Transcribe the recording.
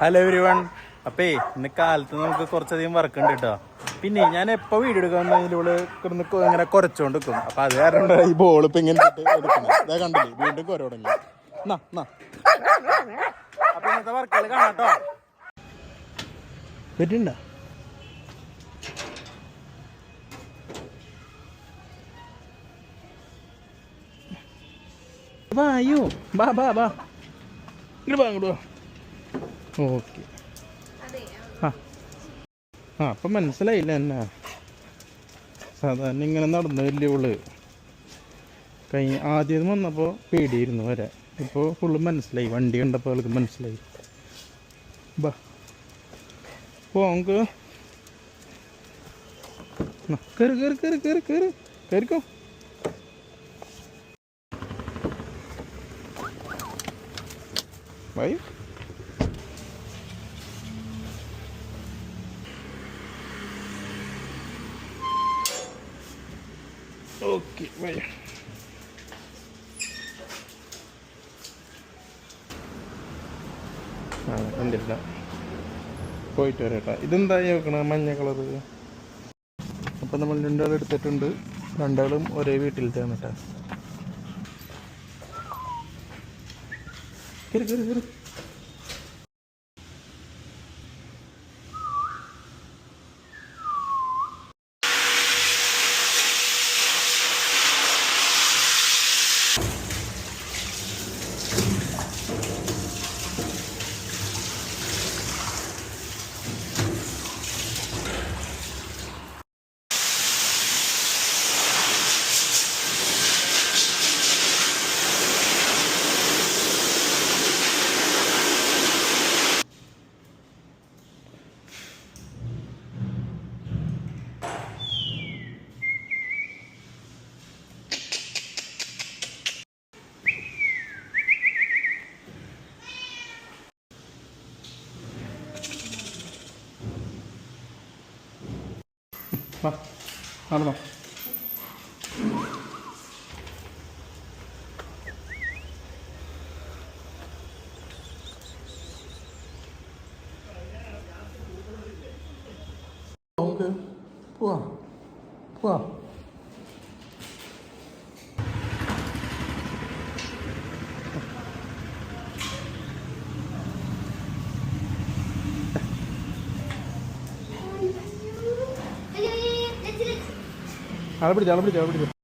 Hello everyone. അപ്പേ ഇന്ന് കാലത്ത് നമുക്ക് കുറച്ചധികം വർക്ക് ഉണ്ട് കേട്ടോ. പിന്നെ ഞാൻ എപ്പോൾ വീഡിയോ എടുക്കാമെന്ന് ഇതിലൂടെ കിടന്ന് ഇങ്ങനെ കുറച്ചുകൊണ്ട് നിൽക്കും. അപ്പം അത് കാരണം ഈ ബോൾ ഇപ്പം ഇങ്ങനെ എടുക്കുന്നത് അതാ കണ്ടില്ലേ, വീണ്ടും കുര തുടങ്ങി. അപ്പം ഇന്നത്തെ വർക്കുകൾ കാണാം കേട്ടോ. പറ്റുണ്ടോ? വായു ബാ ബാ ബാ ഇങ്ങോട്ട് വാ ഇങ്ങോട്ട് വാ. ഓക്കെ. ആ അപ്പം മനസ്സിലായില്ല എന്നാ സാധാരണ ഇങ്ങനെ നടന്നു വലിയ ഉള്ളു. ആദ്യം വന്നപ്പോൾ പേടിയായിരുന്നു വരെ. ഇപ്പോൾ ഫുള്ള് മനസ്സിലായി, വണ്ടി കണ്ടപ്പോൾ അവൾക്ക് മനസ്സിലായി. ബാ പോ നമുക്ക് കയറി കയറി കയറി കയറി കയറി കയറിക്കോ. ബൈ. Okay bye. ആ കണ്ടില്ല, പോയിട്ട് വരട്ടാ. ഇതെന്തായി വെക്കണ മഞ്ഞ കളറ്? അപ്പം നമ്മൾ രണ്ടാളും എടുത്തിട്ടുണ്ട്. രണ്ടാളും ഒരേ വീട്ടിലത്താണ് കേട്ടോ. കയറി കയറി കയറി. നടന്നോ. നമുക്ക് പോവാ പോവാ. ആളെ പിടിച്ചോ.